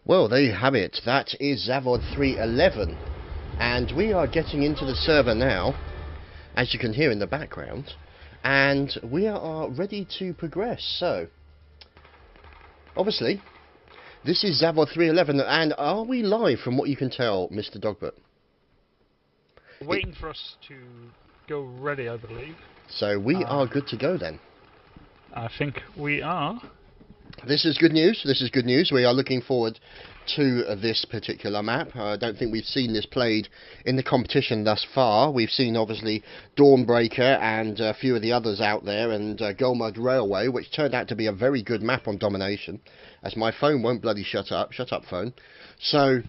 Well, there you have it. That is Zavod 311. And we are getting into the server now, as you can hear in the background. And we are ready to progress. So, obviously, this is Zavod 311. And are we live from what you can tell, Mr. Dogbert? Waiting for us to go ready, I believe. So we are good to go then. I think we are. This is good news. This is good news. We are looking forward to this particular map. I don't think we've seen this played in the competition thus far. We've seen obviously Dawnbreaker and a few of the others out there, and Gulmud Railway, which turned out to be a very good map on Domination, as my phone won't bloody shut up. Shut up, phone. So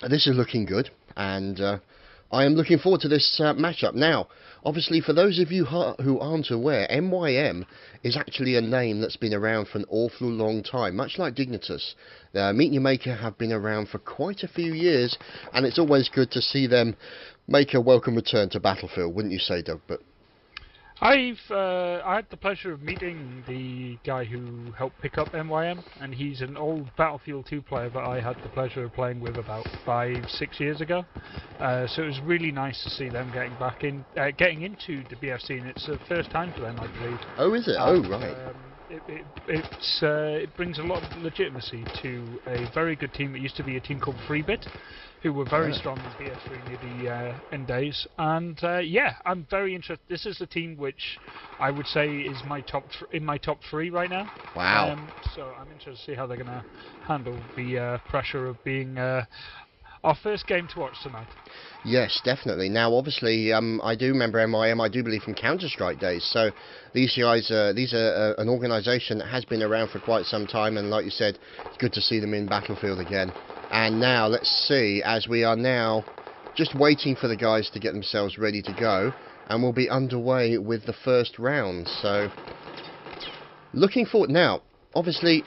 this is looking good, and I am looking forward to this matchup. Now, obviously, for those of you who aren't aware, MyM is actually a name that's been around for an awful long time, much like Dignitas. Meet Your Maker have been around for quite a few years, and it's always good to see them make a welcome return to Battlefield, wouldn't you say, Doug? But I had the pleasure of meeting the guy who helped pick up MyM, and he's an old Battlefield 2 player that I had the pleasure of playing with about 5-6 years ago. So it was really nice to see them getting into the BFC, and it's the first time for them, I believe. Oh, is it? Oh, right. It brings a lot of legitimacy to a very good team. It used to be a team called Freebit, who were very strong in BS3 near the end days. And yeah, I'm very interested. This is a team which I would say is in my top 3 right now. Wow. So I'm interested to see how they're going to handle the pressure of being our first game to watch tonight. Yes, definitely. Now, obviously, I do remember MyM, I do believe, from Counter-Strike days. So these guys, these are an organisation that has been around for quite some time, and like you said, it's good to see them in Battlefield again. And now, let's see, as we are now just waiting for the guys to get themselves ready to go, and we'll be underway with the first round. So, looking forward. Now, obviously,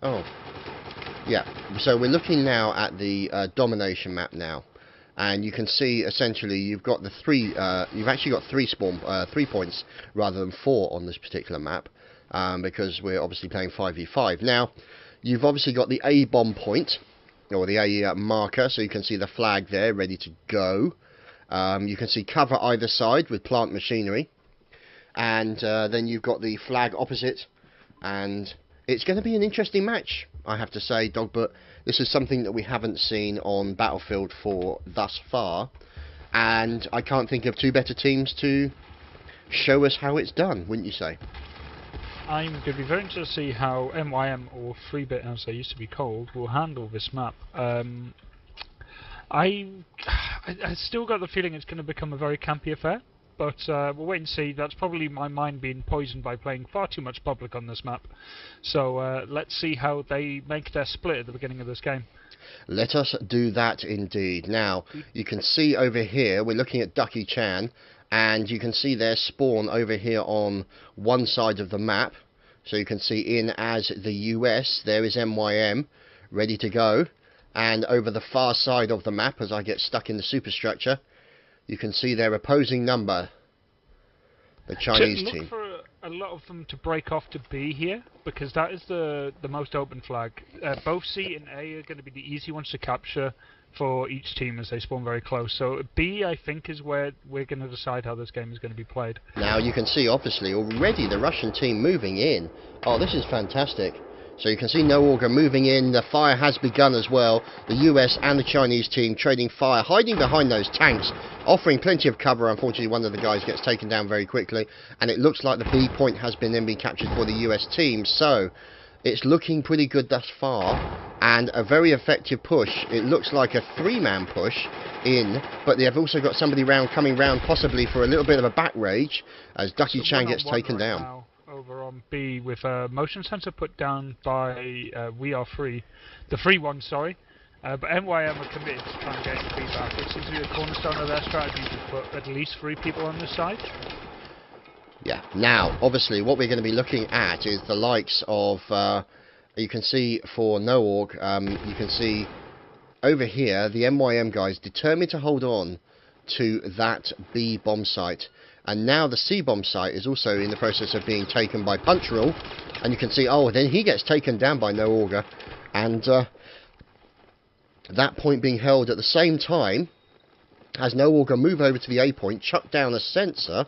oh, yeah, so we're looking now at the Domination map now. And you can see, essentially, you've got the you've actually got 3 points rather than 4 on this particular map, because we're obviously playing 5v5. Now, you've obviously got the A bomb point, or the A marker, so you can see the flag there, ready to go. You can see cover either side with plant machinery, and then you've got the flag opposite, and it's going to be an interesting match, I have to say, Dogbert. This is something that we haven't seen on Battlefield 4 thus far, and I can't think of 2 better teams to show us how it's done, wouldn't you say? I'm going to be very interested to see how MyM, or Freebit as they used to be called, will handle this map. I still got the feeling it's going to become a very campy affair, but we'll wait and see. That's probably my mind being poisoned by playing far too much public on this map. So let's see how they make their split at the beginning of this game. Let us do that indeed. Now, you can see over here, we're looking at Ducky Chan, and you can see their spawn over here on one side of the map. So you can see in as the US, there is MyM, ready to go. And over the far side of the map, as I get stuck in the superstructure, you can see their opposing number, the Chinese team. Look for a lot of them to break off to B here, because that is the most open flag. Both C and A are going to be the easy ones to capture for each team as they spawn very close. So B, I think, is where we're going to decide how this game is going to be played. Now you can see, obviously, already the Russian team moving in. Oh, this is fantastic. So you can see No Auger moving in. The fire has begun as well. The US and the Chinese team trading fire, hiding behind those tanks, offering plenty of cover. Unfortunately, one of the guys gets taken down very quickly, and it looks like the B point has been captured for the US team. So it's looking pretty good thus far, and a very effective push. It looks like a 3-man push in, but they've also got somebody coming round possibly for a little bit of a back rage as Ducky Chan gets taken down. Now. Over on B with a motion sensor put down by We Are Free, the free one, sorry. But MyM are committed to trying to get the B back. It seems to be the cornerstone of their strategy to put at least 3 people on this side. Yeah, now, obviously, what we're going to be looking at is the likes of, you can see for No-Org, you can see over here, the MyM guys determined to hold on to that B bomb site. And now the C bomb site is also in the process of being taken by Punch Rule, and you can see, oh, then he gets taken down by No Auger, And that point being held at the same time as No Auger move over to the A point, chuck down a sensor,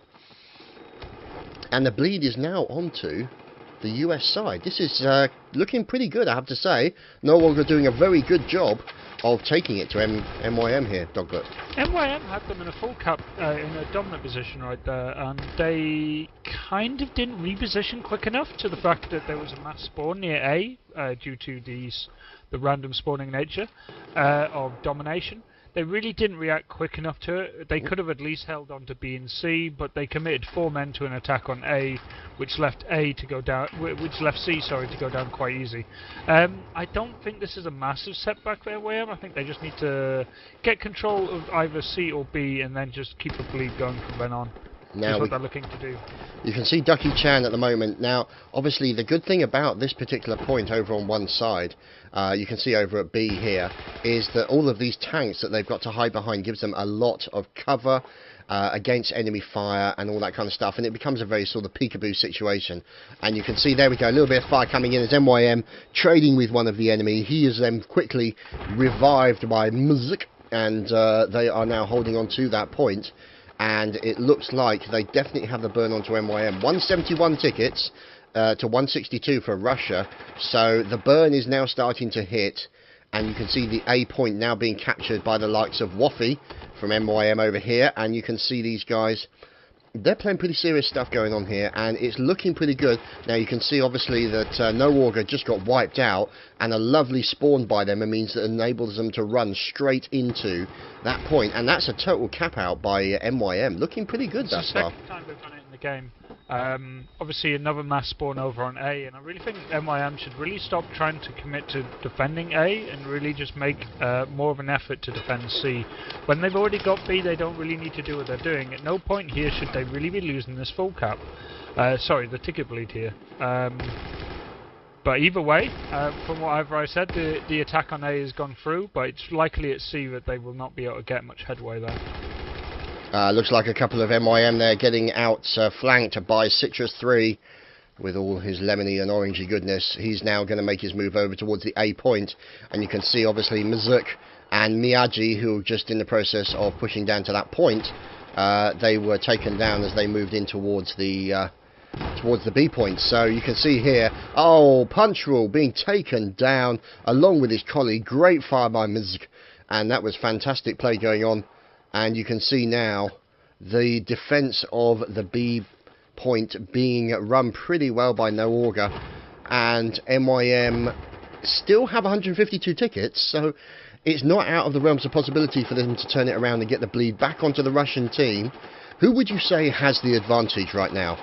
and the bleed is now onto the US side. This is looking pretty good, I have to say. No Auger doing a very good job of taking it to MYM here, Dogbert. MYM had them in a full cap, in a dominant position right there, and they kind of didn't reposition quick enough to the fact that there was a mass spawn near A, due to the random spawning nature of domination. They really didn't react quick enough to it. They could have at least held on to B and C, but they committed 4 men to an attack on A, which left C, to go down quite easy. I don't think this is a massive setback for MYM. I think they just need to get control of either C or B, and then just keep the bleed going from then on. That's what they're looking to do. You can see Ducky Chan at the moment. Now, obviously, the good thing about this particular point over on one side, you can see over at B here, is that all of these tanks that they've got to hide behind gives them a lot of cover against enemy fire and all that kind of stuff, and it becomes a very sort of peekaboo situation. And you can see, there we go, a little bit of fire coming in as MYM trading with one of the enemy. He is then quickly revived by Mzik, and they are now holding on to that point. And it looks like they definitely have the burn onto MYM. 171 tickets to 162 for Russia. So the burn is now starting to hit. And you can see the A point now being captured by the likes of Waffy from MYM over here. And you can see these guys, they're playing pretty serious stuff going on here, and it's looking pretty good. Now you can see obviously that No Auger just got wiped out, and a lovely spawn by them, it means that enables them to run straight into that point, and that's a total cap out by MYM. Looking pretty good thus far. It's the second time they've done it in the game. Obviously another mass spawn over on A, and I really think MYM should really stop trying to commit to defending A and really just make more of an effort to defend C. When they've already got B, they don't really need to do what they're doing. At no point here should they really be losing this full cap. Sorry, the ticket bleed here. But either way, from whatever I said, the attack on A has gone through, but it's likely at C that they will not be able to get much headway there. Looks like a couple of MYM there getting out flanked by Citrus 3 with all his lemony and orangey goodness. He's now going to make his move over towards the A point, and you can see obviously Mzik and Miyagi, who are just in the process of pushing down to that point. They were taken down as they moved in towards the B point. So you can see here, Punch Rule being taken down along with his colleague. Great fire by Mzik, and that was fantastic play going on. And you can see now the defense of the B point being run pretty well by No Auger, and MYM still have 152 tickets, so it's not out of the realms of possibility for them to turn it around and get the bleed back onto the Russian team. Who would you say has the advantage right now?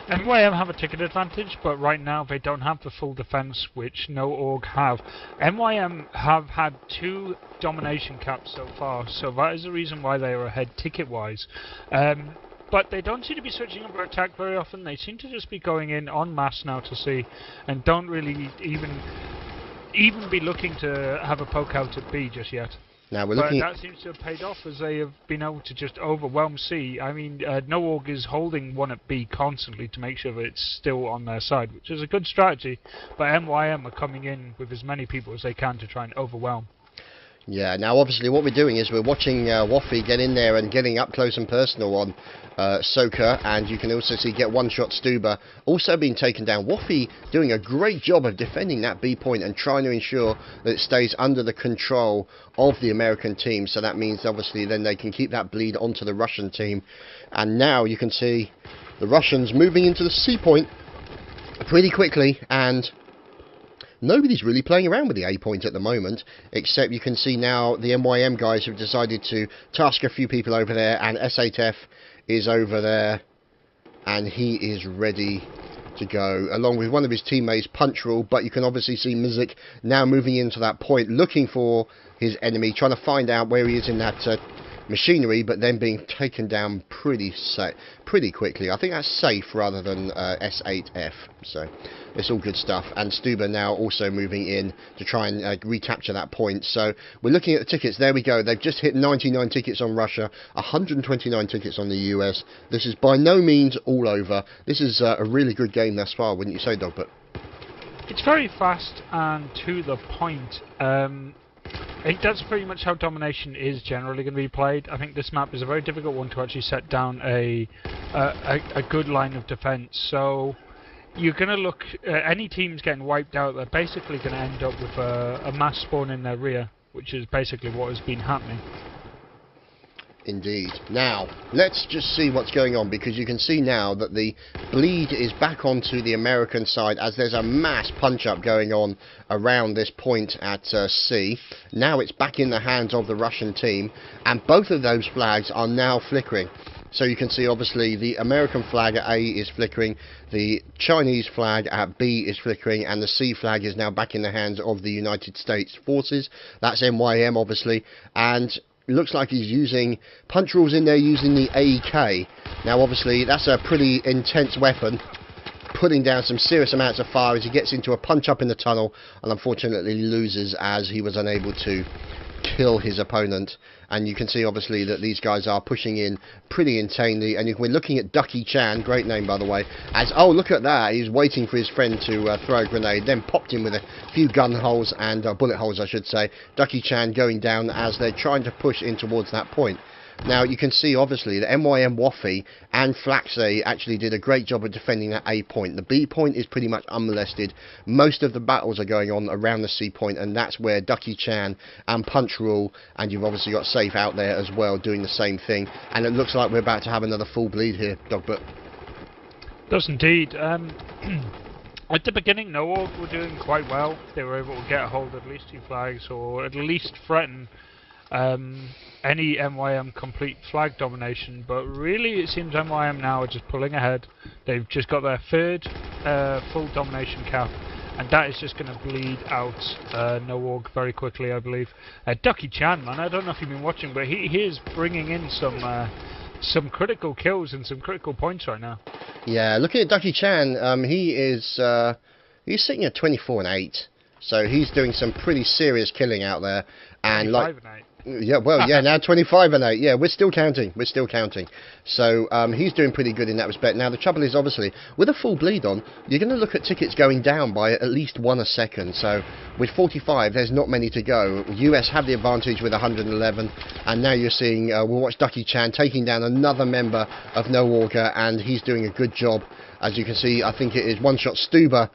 MYM have a ticket advantage, but right now they don't have the full defense which No Org have. MYM have had 2 domination caps so far, so that is the reason why they are ahead ticket-wise. But they don't seem to be switching up their attack very often. They seem to just be going in en masse now to C, and don't really even be looking to have a poke out at B just yet. Now we're looking that seems to have paid off, as they have been able to just overwhelm C. I mean, No Org is holding one at B constantly to make sure that it's still on their side, which is a good strategy, but MYM are coming in with as many people as they can to try and overwhelm. Yeah, now obviously what we're doing is we're watching Waffy get in there and getting up close and personal on Soka, and you can also see Get One Shot Stuber also being taken down. Waffy doing a great job of defending that B point and trying to ensure that it stays under the control of the American team, so that means obviously then they can keep that bleed onto the Russian team. And now you can see the Russians moving into the C point pretty quickly, and nobody's really playing around with the A point at the moment, except you can see now the MYM guys have decided to task a few people over there, and S8F is over there, and he is ready to go, along with one of his teammates, Punch Rule. But you can obviously see Mzik now moving into that point, looking for his enemy, trying to find out where he is in that machinery, but then being taken down pretty quickly. I think that's safe rather than S8F, so it's all good stuff. And Stuber now also moving in to try and recapture that point. So we're looking at the tickets. There we go. They've just hit 99 tickets on Russia, 129 tickets on the US. This is by no means all over. This is a really good game thus far, wouldn't you say, Dogbert? It's very fast and to the point. I think that's pretty much how Domination is generally going to be played. I think this map is a very difficult one to actually set down a good line of defence. So you're going to look, any teams getting wiped out, they're basically going to end up with a mass spawn in their rear, which is basically what has been happening. Indeed. Now, let's just see what's going on, because you can see now that the bleed is back onto the American side as there's a mass punch-up going on around this point at C. Now it's back in the hands of the Russian team, and both of those flags are now flickering. So you can see, obviously, the American flag at A is flickering, the Chinese flag at B is flickering, and the C flag is now back in the hands of the United States forces. That's MYM, obviously, and looks like he's using punch rules in there, using the AK. Now obviously that's a pretty intense weapon, putting down some serious amounts of fire as he gets into a punch up in the tunnel, and unfortunately loses as he was unable to kill his opponent. And you can see obviously that these guys are pushing in pretty insanely, and we're looking at Ducky Chan, great name by the way, as, oh look at that, he's waiting for his friend to throw a grenade, then popped him with a few gun holes, and bullet holes I should say. Ducky Chan going down as they're trying to push in towards that point. Now you can see obviously that MYM Waffy and Flaxey actually did a great job of defending that A point. The B point is pretty much unmolested. Most of the battles are going on around the C point, and that's where Ducky Chan and Punch Rule, and you've obviously got Safe out there as well doing the same thing. And it looks like we're about to have another full bleed here, Dogbert. Does indeed. At the beginning, NoOrg were doing quite well. They were able to get a hold of at least 2 flags, or at least threaten any MYM complete flag domination, but really it seems MYM now are just pulling ahead. They've just got their 3rd full domination cap, and that is just going to bleed out NoOrg very quickly, I believe. Ducky Chan, man, I don't know if you've been watching, but he is bringing in some critical kills and some critical points right now. Yeah, looking at Ducky Chan, he's sitting at 24 and 8, so he's doing some pretty serious killing out there. And 25 and 8. Yeah, well, yeah, now 25 and 8. Yeah, we're still counting. We're still counting. So he's doing pretty good in that respect. Now the trouble is, obviously, with a full bleed on, you're going to look at tickets going down by at least 1 a second. So with 45, there's not many to go. US have the advantage with 111, and now you're seeing we'll watch Ducky Chan taking down another member of NoOrg, and he's doing a good job. As you can see, I think it is One Shot Stuber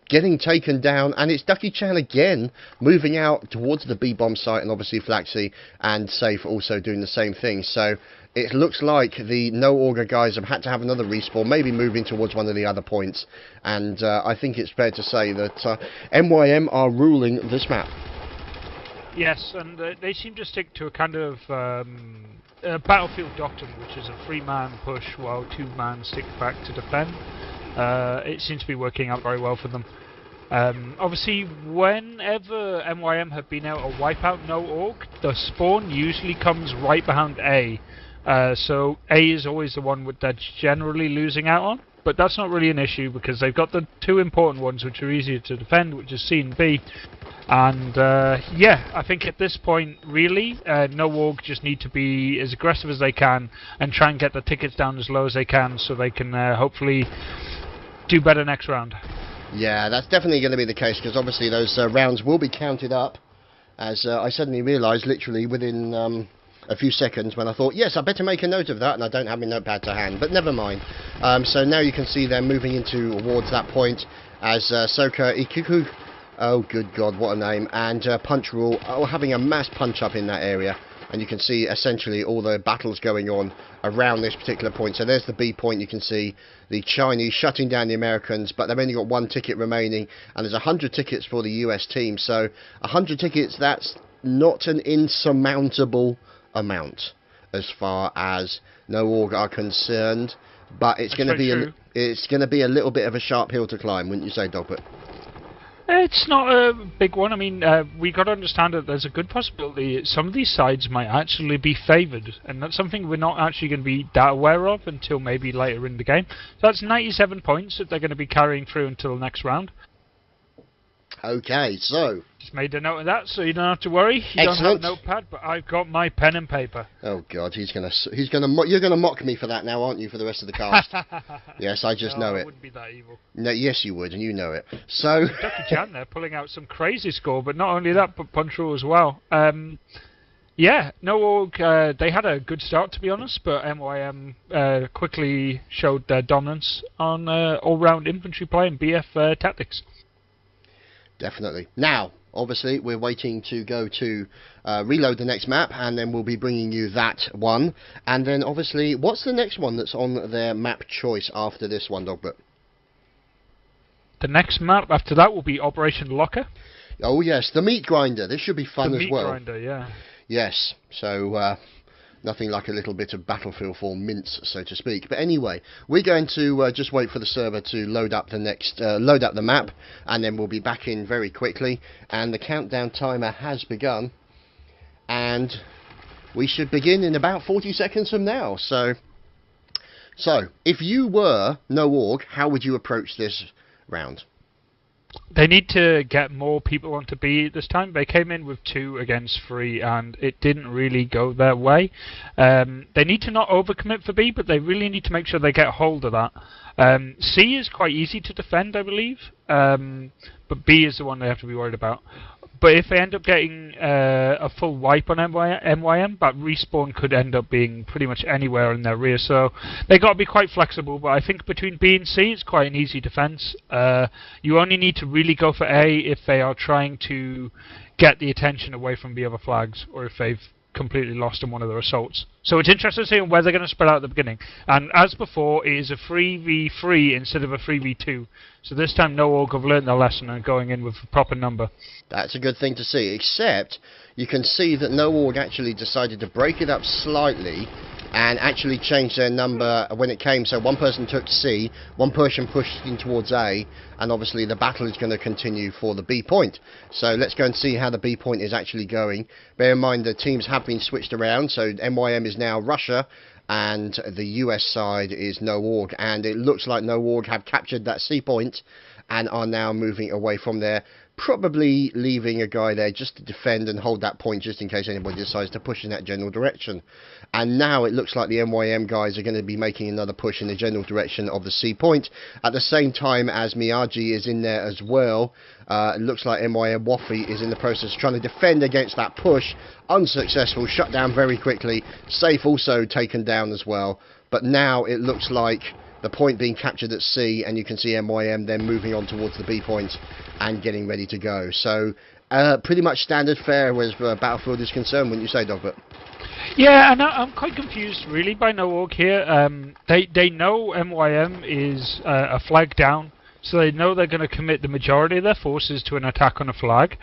getting taken down, and it's Ducky Chan again moving out towards the B-bomb site, and obviously Flaxey and Safe also doing the same thing. So it looks like the NoOrg guys have had to have another respawn, maybe moving towards one of the other points, and I think it's fair to say that MYM are ruling this map. Yes, and they seem to stick to a kind of battlefield doctrine, which is a 3-man push while 2-man stick back to defend. It seems to be working out very well for them. Obviously, whenever MYM have been able to wipe out NoOrg, the spawn usually comes right behind A. So A is always the one they're generally losing out on, but that's not really an issue because they've got the 2 important ones which are easier to defend, which is C and B. And yeah, I think at this point, really, NoOrg just need to be as aggressive as they can and try and get the tickets down as low as they can, so they can hopefully do better next round. Yeah, that's definitely going to be the case, because obviously those rounds will be counted up, as I suddenly realised literally within a few seconds when I thought, yes, I better make a note of that, and I don't have my notepad to hand, but never mind. So now you can see them moving towards that point as Soka Ikuku, oh good god, what a name, and Punch Rule are having a mass punch up in that area. And you can see essentially all the battles going on around this particular point. So there's the B point. You can see the Chinese shutting down the Americans, but they've only got 1 ticket remaining, and there's 100 tickets for the US team. So 100 tickets, that's not an insurmountable amount as far as NoOrg are concerned, but it's going to be a little bit of a sharp hill to climb, wouldn't you say, Dogbert? It's not a big one. I mean, we got to understand that there's a good possibility some of these sides might actually be favoured, and that's something we're not actually going to be that aware of until maybe later in the game. So that's 97 points that they're going to be carrying through until the next round. Okay, so Just made a note of that, so you don't have to worry. You don't have a notepad, but I've got my pen and paper. Oh God, you're gonna mock me for that now, aren't you, for the rest of the cast? Yes, I just know I it. wouldn't be that evil. No, yes, you would, and you know it. So Ducky Chan there pulling out some crazy score, but not only that, but punch rule as well. Yeah, No Org, they had a good start, to be honest, but MYM quickly showed their dominance on all-round infantry play and BF tactics. Definitely. Now, obviously, we're waiting to go to reload the next map, and then we'll be bringing you that one. And then, obviously, what's the next one that's on their map choice after this one, Dogbert? The next map after that will be Operation Locker. Oh, yes, the meat grinder. This should be fun as well. The meat grinder, yeah. Yes, so nothing like a little bit of Battlefield 4 mince, so to speak. But anyway, we're going to just wait for the server to load up the map, and then we'll be back in very quickly. And the countdown timer has begun, and we should begin in about 40 seconds from now. So if you were No Org, how would you approach this round? They need to get more people onto B this time. They came in with 2 against 3, and it didn't really go their way. They need to not overcommit for B, but they really need to make sure they get hold of that. C is quite easy to defend, I believe, but B is the one they have to be worried about. But if they end up getting a full wipe on MYM, that respawn could end up being pretty much anywhere in their rear. So they've got to be quite flexible. But I think between B and C, it's quite an easy defense. You only need to really go for A if they are trying to get the attention away from the other flags, or if they've completely lost in one of their assaults. So it's interesting to see where they're going to spread out at the beginning. And as before, it is a 3v3 instead of a 3v2. So this time No Org have learned their lesson and going in with a proper number. That's a good thing to see, except you can see that No Org actually decided to break it up slightly and actually change their number when it came. So one person took C, one person pushed in towards A, and obviously the battle is going to continue for the B point. So let's go and see how the B point is actually going. Bear in mind the teams have been switched around, so MYM is now Russia, and the US side is No Org, and it looks like No Org have captured that C point and are now moving away from there, probably leaving a guy there just to defend and hold that point just in case anybody decides to push in that general direction. And now it looks like the MYM guys are going to be making another push in the general direction of the C point, at the same time as Miyagi is in there as well. It looks like MYM Waffy is in the process of trying to defend against that push. Unsuccessful, shut down very quickly. Safe also taken down as well. But now it looks like the point being captured at C, and you can see MYM then moving on towards the B point and getting ready to go. So pretty much standard fare as Battlefield is concerned, wouldn't you say, Dogbert? Yeah, and I'm quite confused really by No Org here. They know MYM is a flag down, so they know they're going to commit the majority of their forces to an attack on a flag,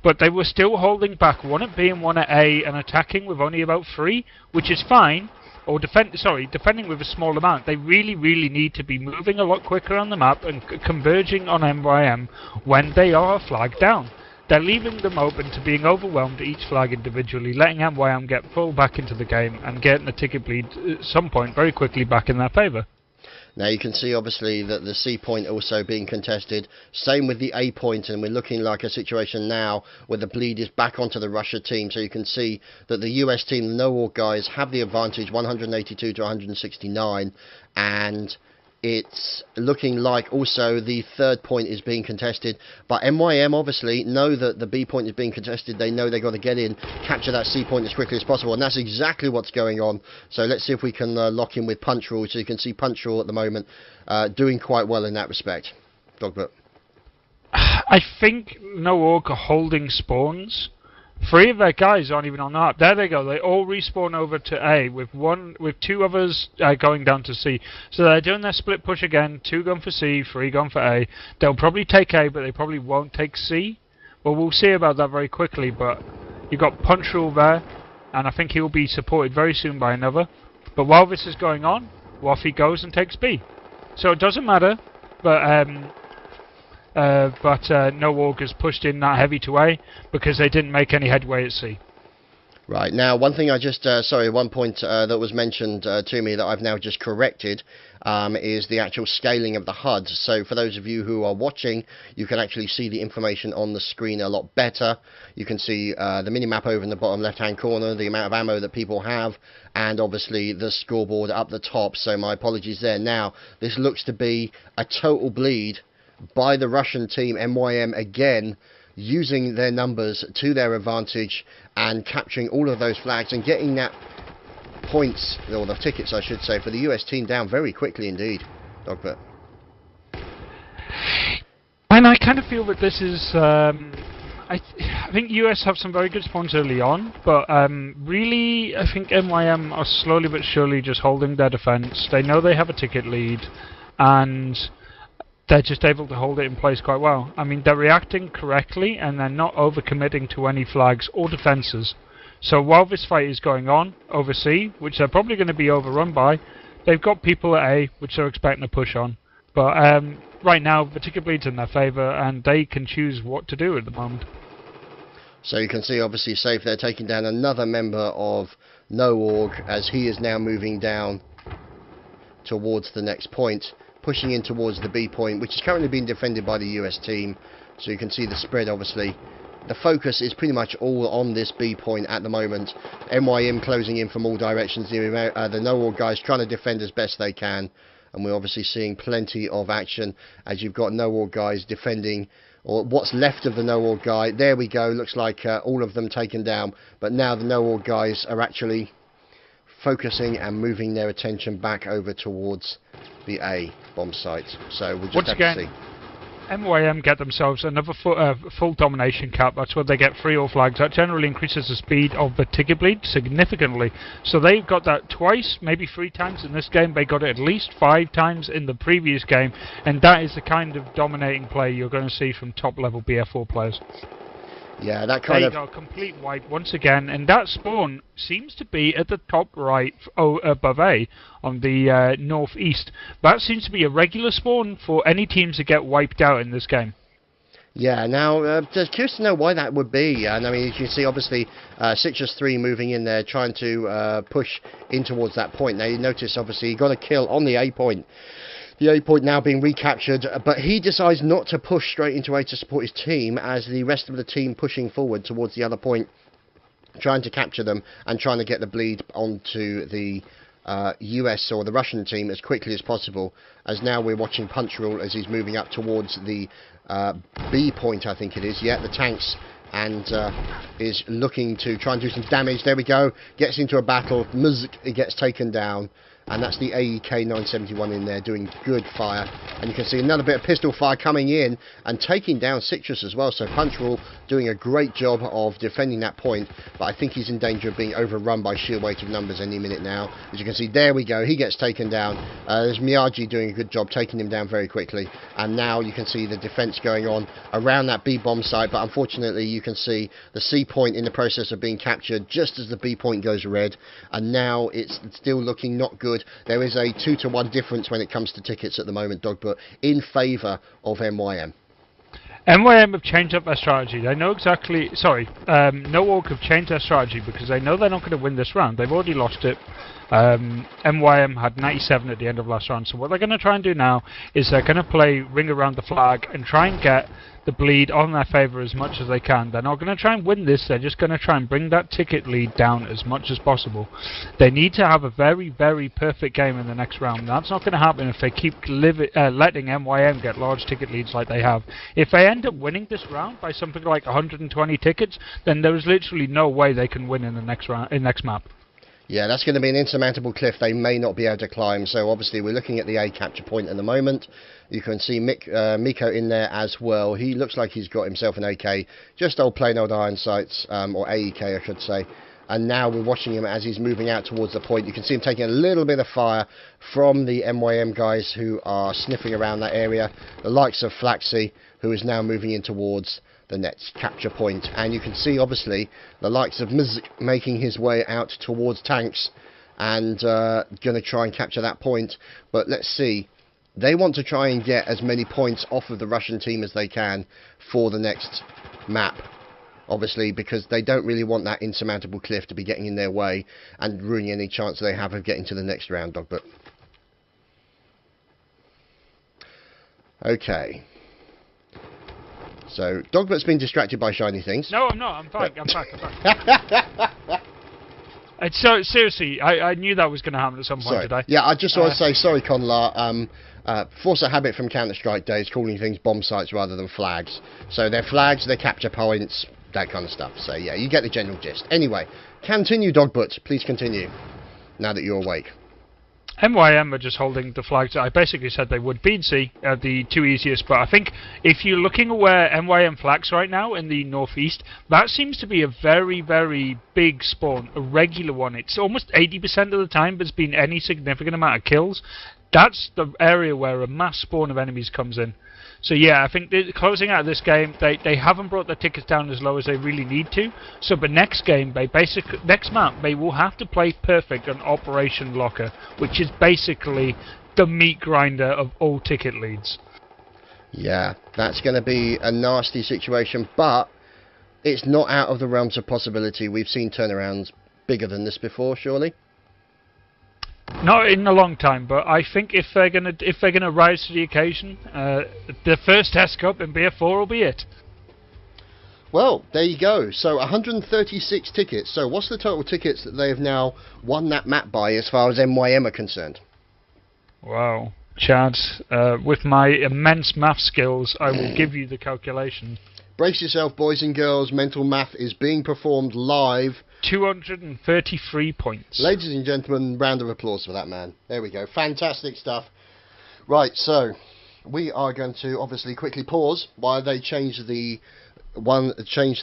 but they were still holding back one at B and one at A and attacking with only about 3, which is fine. Or defending with a small amount. They really need to be moving a lot quicker on the map and converging on MYM when they are flagged down. They're leaving them open to being overwhelmed at each flag individually, letting MYM get pulled back into the game and getting the ticket bleed at some point very quickly back in their favour. Now you can see obviously that the C point also being contested, same with the A point, and we're looking like a situation now where the bleed is back onto the Russia team. So you can see that the US team, the No Org guys, have the advantage 182 to 169, and it's looking like also the third point is being contested. But MYM obviously know that the B point is being contested. They know they've got to get in, capture that C point as quickly as possible, and that's exactly what's going on. So let's see if we can lock in with Punch Rule. So you can see Punch Rule at the moment doing quite well in that respect. Dogbert. I think No Org are holding spawns. 3 of their guys aren't even on the map. There they go. They all respawn over to A with 2 others going down to C. So they're doing their split push again. 2 gone for C, 3 gone for A. They'll probably take A, but they probably won't take C. Well, we'll see about that very quickly. But you've got Punch Rule there, and I think he'll be supported very soon by another. But while this is going on, Waffy goes and takes B. So it doesn't matter. But No Org has pushed in that heavy to A because they didn't make any headway at C. Right, now one thing I just, sorry, one point that was mentioned to me that I've now just corrected is the actual scaling of the HUD. So for those of you who are watching, you can actually see the information on the screen a lot better. You can see the mini-map over in the bottom left-hand corner, the amount of ammo that people have, and obviously the scoreboard up the top, so my apologies there. Now, this looks to be a total bleed by the Russian team, MYM again, using their numbers to their advantage and capturing all of those flags and getting that points, or the tickets I should say, for the US team down very quickly indeed, Dogbert. And I kind of feel that this is, I think US have some very good spawns early on, but really I think MYM are slowly but surely just holding their defence. They know they have a ticket lead, and they're just able to hold it in place quite well. I mean, they're reacting correctly, and they're not overcommitting to any flags or defences. So while this fight is going on over C, which they're probably going to be overrun by, they've got people at A, which they're expecting to push on. But right now, the ticket bleed's in their favour, and they can choose what to do at the moment. So you can see, obviously, Safe there taking down another member of No.org as he is now moving down towards the next point, pushing in towards the B point, which is currently being defended by the US team. So you can see the spread, obviously. The focus is pretty much all on this B point at the moment. MYM closing in from all directions. The No.org guys trying to defend as best they can. And we're obviously seeing plenty of action as you've got No.org guys defending, or what's left of the No.org guy. There we go. Looks like all of them taken down. But now the No.org guys are actually focusing and moving their attention back over towards the A bomb site. So we'll just have to see. MYM get themselves another full domination cap. That's where they get 3 all flags. That generally increases the speed of the ticket bleed significantly. So they've got that twice, maybe 3 times in this game. They got it at least 5 times in the previous game, and that is the kind of dominating play you're going to see from top level BF4 players. Yeah, that kind they of... got a complete wipe once again, and that spawn seems to be at the top right above A on the northeast. That seems to be a regular spawn for any teams that get wiped out in this game. Yeah, now, just curious to know why that would be. And I mean, as you can see, obviously, Citrus 3 moving in there, trying to push in towards that point. Now, you notice, obviously, he got a kill on the A point. The A point now being recaptured, but he decides not to push straight into A to support his team, as the rest of the team pushing forward towards the other point, trying to capture them and trying to get the bleed onto the US or the Russian team as quickly as possible. As now we're watching Punch Rule as he's moving up towards the B point, I think it is. Yeah, the tanks, and is looking to try and do some damage. There we go. Gets into a battle. It gets taken down. And that's the AEK 971 in there doing good fire. And you can see another bit of pistol fire coming in and taking down Citrus as well. So Punch Rule doing a great job of defending that point. But I think he's in danger of being overrun by sheer weight of numbers any minute now. As you can see, there we go. He gets taken down. There's Miyagi doing a good job taking him down very quickly. And now you can see the defense going on around that B bomb site. But unfortunately, you can see the C point in the process of being captured just as the B point goes red. And now it's still looking not good. There is a 2-to-1 difference when it comes to tickets at the moment, Dogbert, in favour of MYM. MYM have changed up their strategy. They know exactly... Sorry, No.org have changed their strategy because they know they're not going to win this round. They've already lost it. MYM had 97 at the end of last round. So what they're going to try and do now is they're going to play ring around the flag and try and get the bleed on their favour as much as they can. They're not going to try and win this. They're just going to try and bring that ticket lead down as much as possible. They need to have a very, very perfect game in the next round. That's not going to happen if they keep letting MYM get large ticket leads like they have. If they end up winning this round by something like 120 tickets, then there is literally no way they can win in the next round, in next map. Yeah, that's going to be an insurmountable cliff they may not be able to climb. So obviously we're looking at the A capture point at the moment. You can see Miko in there as well. He looks like he's got himself an AK. Just plain old iron sights, or AEK I should say. And now we're watching him as he's moving out towards the point. You can see him taking a little bit of fire from the MYM guys who are sniffing around that area. The likes of Flaxy, who is now moving in towards the next capture point. And you can see obviously the likes of Mizik making his way out towards tanks and going to try and capture that point. But let's see. They want to try and get as many points off of the Russian team as they can for the next map. obviously, because they don't really want that insurmountable cliff to be getting in their way and ruining any chance they have of getting to the next round, Dogbert. Okay. So, Dogbert's been distracted by shiny things. No, I'm not. I'm back. I'm back. So, seriously, I knew that was going to happen at some point today. Yeah, I just want to say, sorry, Conlar. Force a habit from Counter-Strike days, calling things bomb sites rather than flags. So they're flags, they're capture points, that kind of stuff. So yeah, you get the general gist. Anyway, continue, Dogbert. Please continue, now that you're awake. MYM are just holding the flags. I basically said they would. B and C are the two easiest, but I think if you're looking at where MYM flags right now in the northeast, that seems to be a very, very big spawn, a regular one. It's almost 80% of the time there's been any significant amount of kills. That's the area where a mass spawn of enemies comes in. So yeah, I think closing out of this game, they haven't brought their tickets down as low as they really need to. So the next game, next map, they will have to play perfect on Operation Locker, which is basically the meat grinder of all ticket leads. Yeah, that's going to be a nasty situation, but it's not out of the realms of possibility. We've seen turnarounds bigger than this before, surely. Not in a long time, but I think if they're gonna rise to the occasion, the first test cup in BF4 will be it. Well, there you go. So 136 tickets. So what's the total tickets that they have now won that map by, as far as MYM are concerned? Wow, Chad, with my immense math skills, I will give you the calculation. Brace yourself, boys and girls. Mental math is being performed live. 233 points. Ladies and gentlemen, round of applause for that man. There we go. Fantastic stuff. Right, so we are going to obviously quickly pause while they change the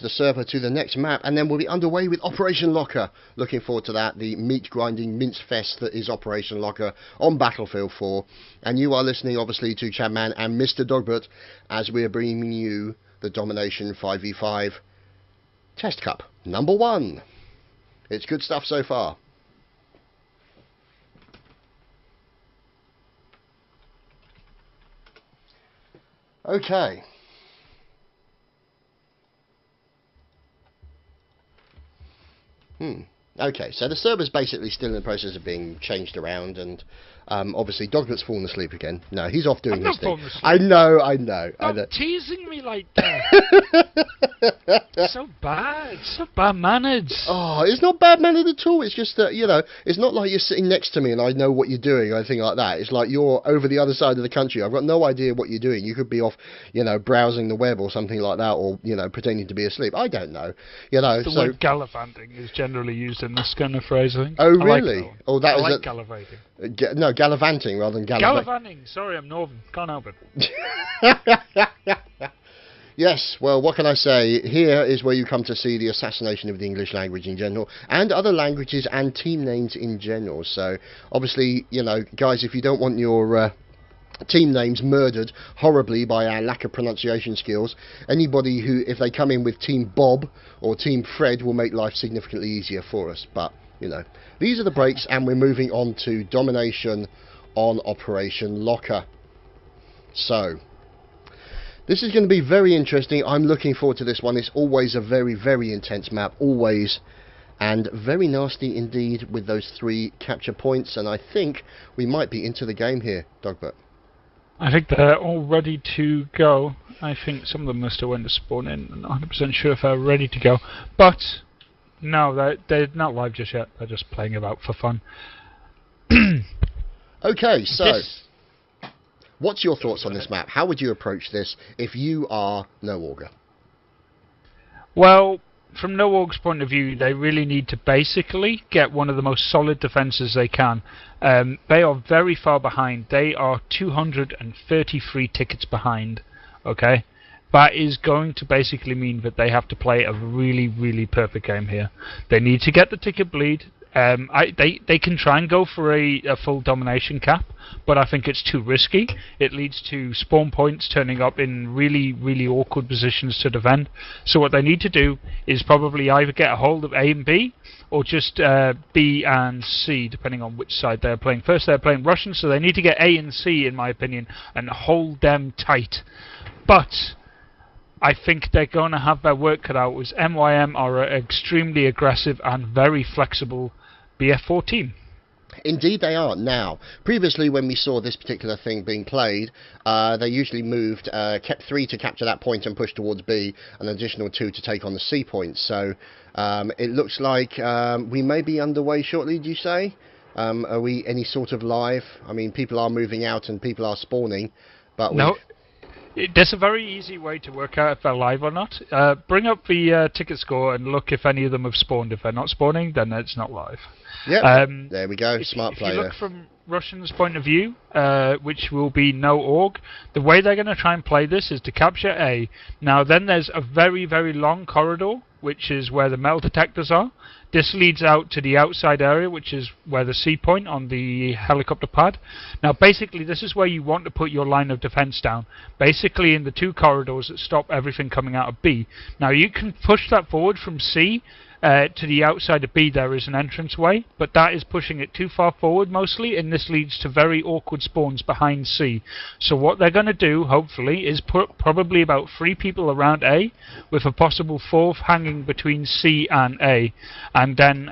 server to the next map, and then we'll be underway with Operation Locker. Looking forward to that, the meat grinding mince fest that is Operation Locker on Battlefield 4. And you are listening obviously to Chadman and Mr. Dogbert as we are bringing you the Domination 5v5 Test Cup number 1. It's good stuff so far. Okay. Okay, so the server's basically still in the process of being changed around, and obviously Dogbert's fallen asleep again. No, he's off doing his thing. I know. Stop teasing me like that. So bad manners. Oh, it's not bad mannered at all. It's just that, you know, it's not like you're sitting next to me and I know what you're doing or anything like that. It's like you're over the other side of the country. I've got no idea what you're doing. You could be off, you know, browsing the web or something like that, or, you know, pretending to be asleep. I don't know. You know, the word gallivanting is generally used in this kind of phrasing. Oh, really? I like gallivanting. No, gallivanting rather than gallivanting. Gallivanting. Sorry, I'm northern. Can't help it. Yes, well, what can I say? Here is where you come to see the assassination of the English language in general, and other languages and team names in general. So, obviously, you know, guys, if you don't want your team names murdered horribly by our lack of pronunciation skills, anybody who, if they come in with Team Bob or Team Fred, will make life significantly easier for us. But, you know, these are the breaks, and we're moving on to Domination on Operation Locker. So, this is going to be very interesting. I'm looking forward to this one. It's always a very, very intense map, always, and very nasty indeed with those 3 capture points, and I think we might be into the game here, Dogbert. I think they're all ready to go. I think some of them are still waiting to spawn in. I'm not 100% sure if they're ready to go, but no, they're not live just yet. They're just playing about for fun. Okay, so what's your thoughts on this map? How would you approach this if you are No Augur? Well, from No Augur's point of view, they really need to basically get one of the most solid defences they can. They are very far behind. They are 233 tickets behind. Okay? That is going to basically mean that they have to play a really, really perfect game here. They need to get the ticket bleed. They can try and go for a full domination cap, but I think it's too risky. It leads to spawn points turning up in really, really awkward positions to defend. So what they need to do is probably either get a hold of A and B, or just B and C, depending on which side they're playing. First, they're playing Russian, so they need to get A and C, in my opinion, and hold them tight. But I think they're going to have their work cut out, as MYM are an extremely aggressive and very flexible BF4 team. Indeed they are. Now, previously when we saw this particular thing being played, they usually moved, kept 3 to capture that point and push towards B, and an additional 2 to take on the C point. So it looks like we may be underway shortly, do you say? Are we any sort of live? I mean, people are moving out and people are spawning, but no. There's a very easy way to work out if they're live or not. Bring up the ticket score and look if any of them have spawned. If they're not spawning, then it's not live. Yep. There we go. Smart player. If you look from Russians' point of view, which will be no org, the way they're going to try and play this is to capture A. Now, then there's a very, very long corridor, which is where the metal detectors are. This leads out to the outside area, which is where the C point on the helicopter pad. Now, basically, this is where you want to put your line of defense down. Basically, in the 2 corridors that stop everything coming out of B. Now, you can push that forward from C to the outside of B. There is an entranceway, but that is pushing it too far forward mostly, and this leads to very awkward spawns behind C. So what they're going to do, hopefully, is put probably about 3 people around A, with a possible 4th hanging between C and A, and then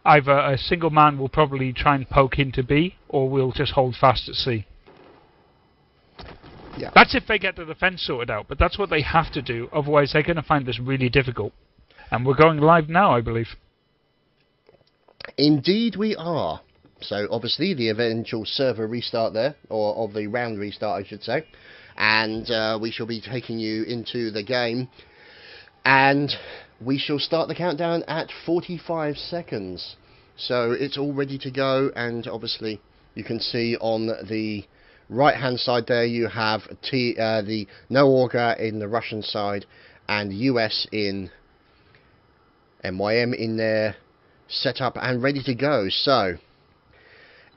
either a single man will probably try and poke into B, or we'll just hold fast at C. Yeah. That's if they get the defense sorted out, but that's what they have to do, otherwise they're going to find this really difficult. And we're going live now, I believe. Indeed we are. So obviously the eventual server restart there, or of the round restart I should say. And we shall be taking you into the game. And we shall start the countdown at 45 seconds. So it's all ready to go, and obviously you can see on the right hand side there you have the no auger in the Russian side, and US in MYM in there, set up and ready to go. So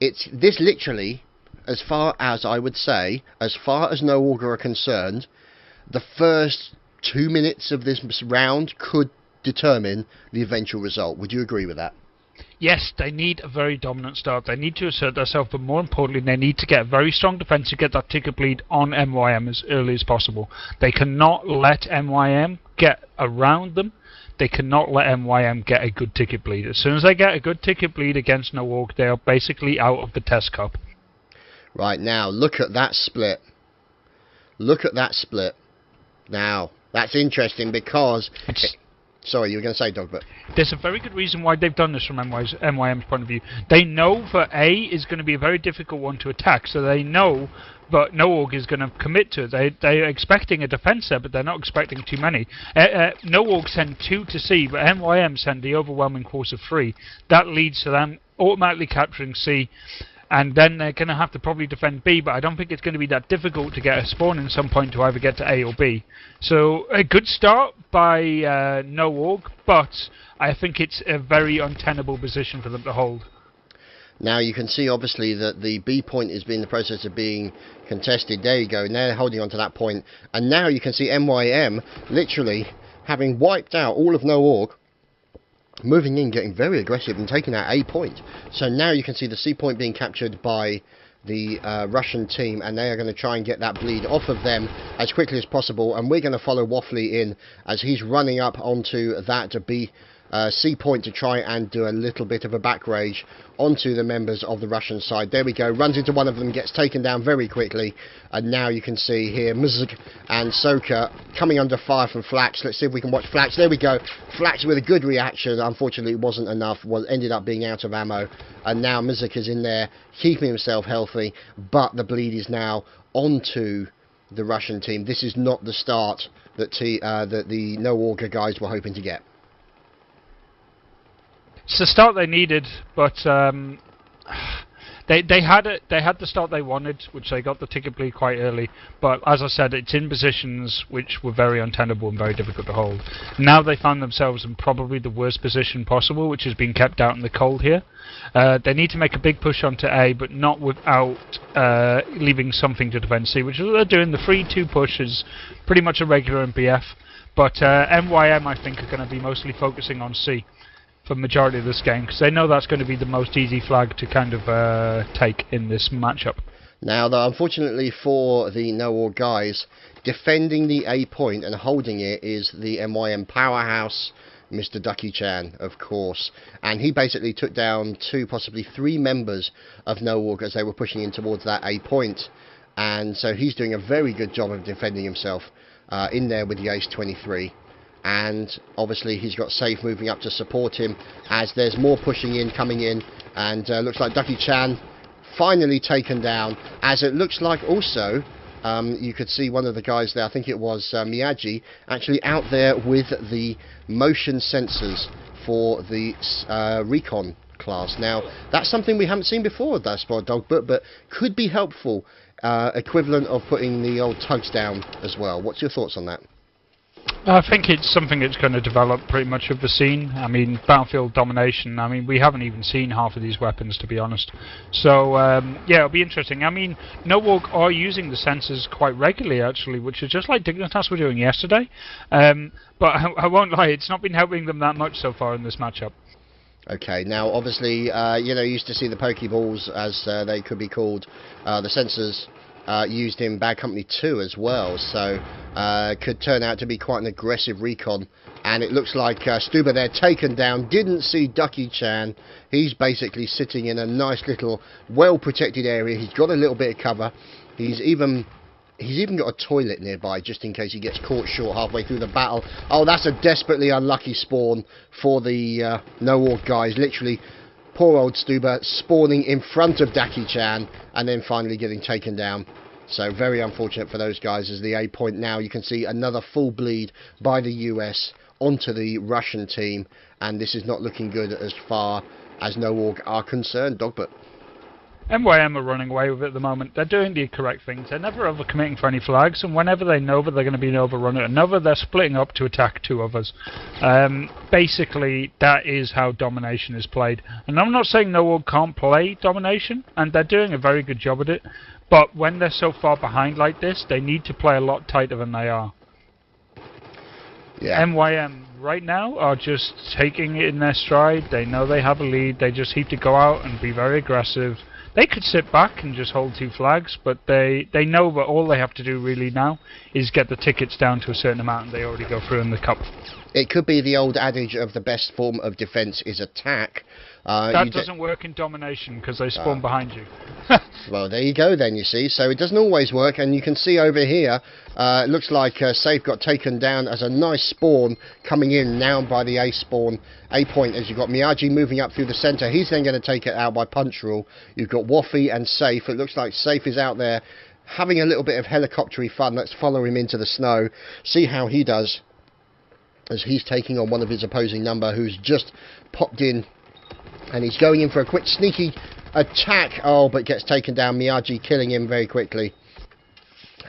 it's this literally, as far as I would say, as far as no auger are concerned, the first 2 minutes of this round could determine the eventual result. Would you agree with that? Yes, they need a very dominant start. They need to assert themselves, but more importantly, they need to get a very strong defense to get that ticket bleed on MYM as early as possible. They cannot let MYM get around them. They cannot let MYM get a good ticket bleed. As soon as they get a good ticket bleed against no org, they are basically out of the test cup. Right, now, look at that split. Look at that split. Now, that's interesting because... Sorry, you were going to say, Dogbert. There's a very good reason why they've done this from MYM's point of view. They know that A is going to be a very difficult one to attack, so they know that no org is going to commit to it. They're expecting a defense there, but they're not expecting too many. No org send 2 to C, but MYM send the overwhelming force of 3. That leads to them automatically capturing C, and then they're going to have to probably defend B, but I don't think it's going to be that difficult to get a spawn in some point to either get to A or B. So a good start by no org, but I think it's a very untenable position for them to hold. Now you can see obviously that the B point is in the process of being contested. There you go, and they're holding on to that point. And now you can see MYM literally having wiped out all of no org, moving in, getting very aggressive and taking out A point. So now you can see the C point being captured by the Russian team, and they are going to try and get that bleed off of them as quickly as possible. And we're going to follow Waffley in as he's running up onto that C point to try and do a little bit of a back rage onto the members of the Russian side. There we go, runs into one of them, gets taken down very quickly, and now you can see here Muzak and Soka coming under fire from Flax. Let's see if we can watch Flax. There we go, Flax with a good reaction. Unfortunately it wasn't enough, ended up being out of ammo, and now Muzak is in there keeping himself healthy, but the bleed is now onto the Russian team. This is not the start that the no auger guys were hoping to get. It's the start they needed, but they had the start they wanted, which they got the ticket bleed quite early. But as I said, it's in positions which were very untenable and very difficult to hold. Now they found themselves in probably the worst position possible, which has been kept out in the cold here. They need to make a big push onto A, but not without leaving something to defend C, which is what they're doing. The 3-2 push is pretty much a regular in BF, but MYM I think are going to be mostly focusing on C for the majority of this game, because they know that's going to be the most easy flag to kind of take in this matchup. Now, though, unfortunately for the No-War guys, defending the A point and holding it is the MYM powerhouse, Mr. Ducky Chan, of course. And he basically took down 2, possibly 3 members of No-War as they were pushing in towards that A point. And so he's doing a very good job of defending himself in there with the Ace 23. And obviously he's got Safe moving up to support him as there's more pushing in, coming in. And looks like Ducky Chan finally taken down, as it looks like also you could see one of the guys there, I think it was Miyagi, actually out there with the motion sensors for the recon class. Now, that's something we haven't seen before with that Spot Dog, but could be helpful, equivalent of putting the old tugs down as well. What's your thoughts on that? I think it's something that's going to develop pretty much of the scene. I mean, battlefield domination, I mean, we haven't even seen half of these weapons, to be honest. So, yeah, it'll be interesting. I mean, No-War are using the sensors quite regularly, actually, which is just like Dignitas were doing yesterday. But I won't lie, it's not been helping them that much so far in this matchup. Okay, now, obviously, you know, you used to see the Pokeballs, as they could be called, the sensors used in Bad Company 2 as well, so could turn out to be quite an aggressive recon. And it looks like Stuba there taken down, didn't see Ducky Chan. He's basically sitting in a nice little well protected area. He's got a little bit of cover. He's even got a toilet nearby just in case he gets caught short halfway through the battle. Oh, that's a desperately unlucky spawn for the No-War guys. Literally, poor old Stuba spawning in front of Ducky Chan and then finally getting taken down. So very unfortunate for those guys, as the A point now, you can see another full bleed by the US onto the Russian team, and this is not looking good as far as No-War are concerned, Dogbert. MYM are running away with it at the moment. They're doing the correct things. They're never overcommitting for any flags, and whenever they know that they're going to be overrun at another, they're splitting up to attack 2 others. Basically, that is how domination is played. And I'm not saying No-War can't play domination, and they're doing a very good job at it, but when they're so far behind like this, they need to play a lot tighter than they are. Yeah. MYM right now are just taking it in their stride. They know they have a lead. They just need to go out and be very aggressive. They could sit back and just hold 2 flags, but they know that all they have to do really now is get the tickets down to a certain amount, and they already go through in the cup. It could be the old adage of the best form of defence is attack. That doesn't work in domination because they spawn behind you. Well, there you go then, you see. So it doesn't always work, and you can see over here, it looks like Safe got taken down as a nice spawn coming in now by the A spawn, A point, as you've got Miyagi moving up through the centre. He's then going to take it out by punch rule. You've got Waffy and Safe. It looks like Safe is out there having a little bit of helicoptery fun. Let's follow him into the snow, see how he does, as he's taking on one of his opposing number who's just popped in, and he's going in for a quick sneaky attack. Oh, but gets taken down. Miyagi killing him very quickly,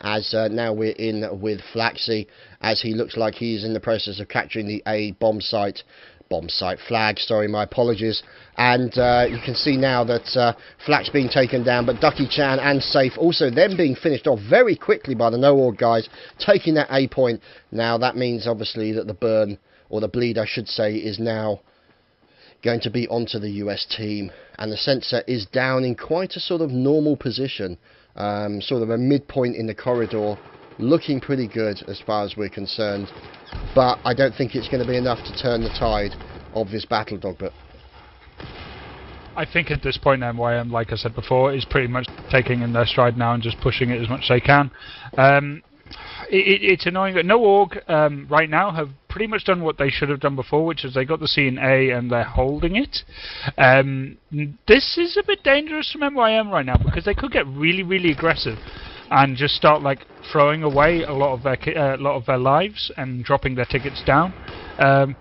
as now we're in with Flaxy, as he looks like he's in the process of capturing the A bomb site flag, sorry, my apologies. And you can see now that Flax being taken down, but Ducky Chan and Safe also then being finished off very quickly by the No-War guys, taking that A point. Now that means obviously that the burn, or the bleed I should say, is now going to be onto the US team, and the sensor is down in quite a sort of normal position, sort of a midpoint in the corridor, looking pretty good as far as we're concerned, but I don't think it's going to be enough to turn the tide of this battle, Dogbert. I think at this point MYM, like I said before, is pretty much taking in their stride now and just pushing it as much as they can. It's annoying that No-War right now have pretty much done what they should have done before, which is they got the C in A and they're holding it. This is a bit dangerous from MYM right now, because they could get really, really aggressive and just start like throwing away a lot of their lives and dropping their tickets down.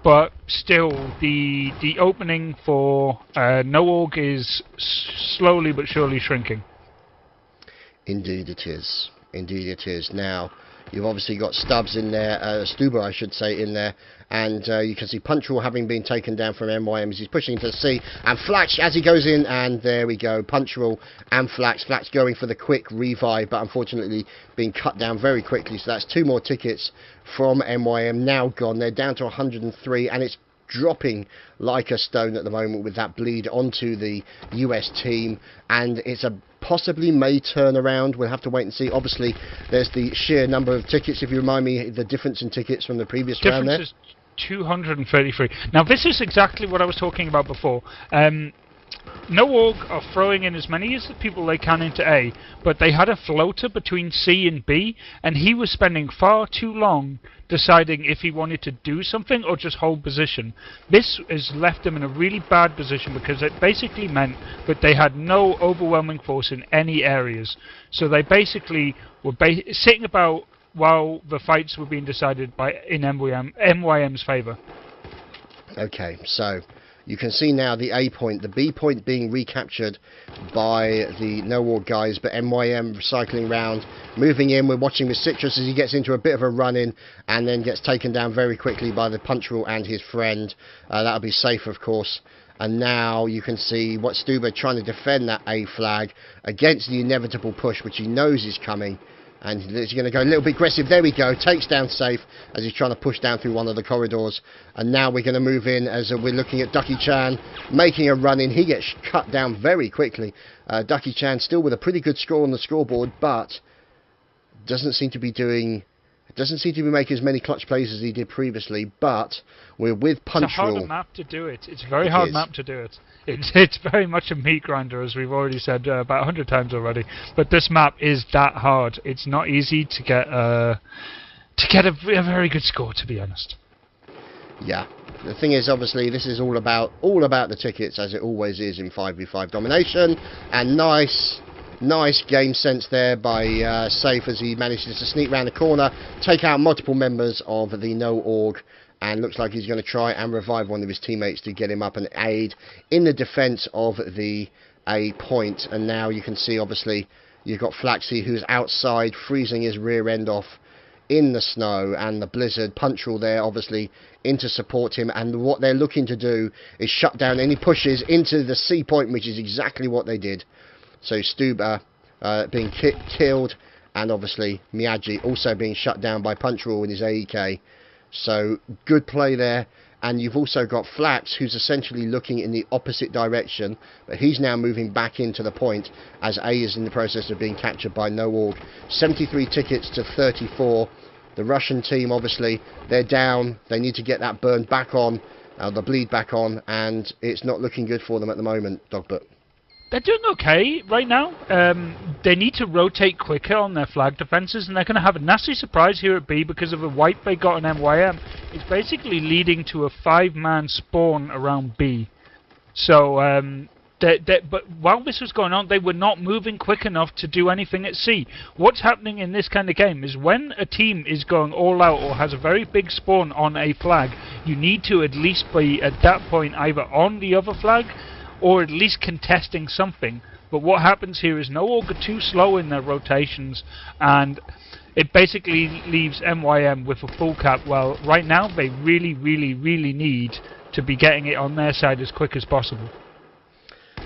But still, the opening for No-War is slowly but surely shrinking. Indeed it is. Indeed it is. Now, you've obviously got Stubbs in there, Stuba I should say, in there, and you can see Punch Rule having been taken down from MYM as he's pushing into the C, and Flax as he goes in, and there we go, Punch Rule and Flax going for the quick revive, but unfortunately being cut down very quickly. So that's 2 more tickets from MYM now gone. They're down to 103, and it's dropping like a stone at the moment with that bleed onto the US team, and it's a possibly may turn around. We'll have to wait and see. Obviously, there's the sheer number of tickets. If you remind me, the difference in tickets from the previous round there. Difference is 233. Now, this is exactly what I was talking about before. No Org are throwing in as many as the people they can into A, but they had a floater between C and B, and he was spending far too long deciding if he wanted to do something or just hold position. This has left them in a really bad position because it basically meant that they had no overwhelming force in any areas. So they basically were sitting about while the fights were being decided in MYM's favour. Okay, so you can see now the A point, the B point being recaptured by the No War guys, but MYM recycling round, moving in. We're watching with Citrus as he gets into a bit of a run-in and then gets taken down very quickly by the Punch Rule and his friend. That'll be safe, of course. And now you can see what Stuber trying to defend that A flag against the inevitable push, which he knows is coming. And he's going to go a little bit aggressive. There we go. Takes down safe as he's trying to push down through one of the corridors. And now we're going to move in as we're looking at Ducky Chan making a run in. He gets cut down very quickly. Ducky Chan still with a pretty good score on the scoreboard, but doesn't seem to be making as many clutch plays as he did previously. But we're with Punch Rule. It's a harder map to do it. It's a very hard map to do it. It's very much a meat grinder, as we've already said about 100 times already. But this map is that hard. It's not easy to get a very good score, to be honest. Yeah. The thing is, obviously, this is all about the tickets, as it always is in 5v5 domination. And nice game sense there by Safe as he manages to sneak round the corner, take out multiple members of the No Org, and looks like he's going to try and revive one of his teammates to get him up and aid in the defence of the A point. And now you can see, obviously, you've got Flaxy, who's outside, freezing his rear end off in the snow and the blizzard. Punch Rule there, obviously, in to support him. And what they're looking to do is shut down any pushes into the C point, which is exactly what they did. So Stuber being killed, and obviously Miyagi also being shut down by Punch Rule in his AEK. So good play there. And you've also got Flax, who's essentially looking in the opposite direction, but he's now moving back into the point as A is in the process of being captured by No Org. 73 tickets to 34. The Russian team, obviously, they're down. They need to get that burn back on, the bleed back on, and it's not looking good for them at the moment, Dogbert. They're doing okay right now. They need to rotate quicker on their flag defences, and they're going to have a nasty surprise here at B because of a wipe they got on MYM. It's basically leading to a 5-man spawn around B. So, but while this was going on, they were not moving quick enough to do anything at C. What's happening in this kind of game is when a team is going all out or has a very big spawn on a flag, you need to at least be at that point either on the other flag or at least contesting something. But what happens here is No Org are too slow in their rotations, and it basically leaves MYM with a full cap. Well, right now they really, really, really need to be getting it on their side as quick as possible.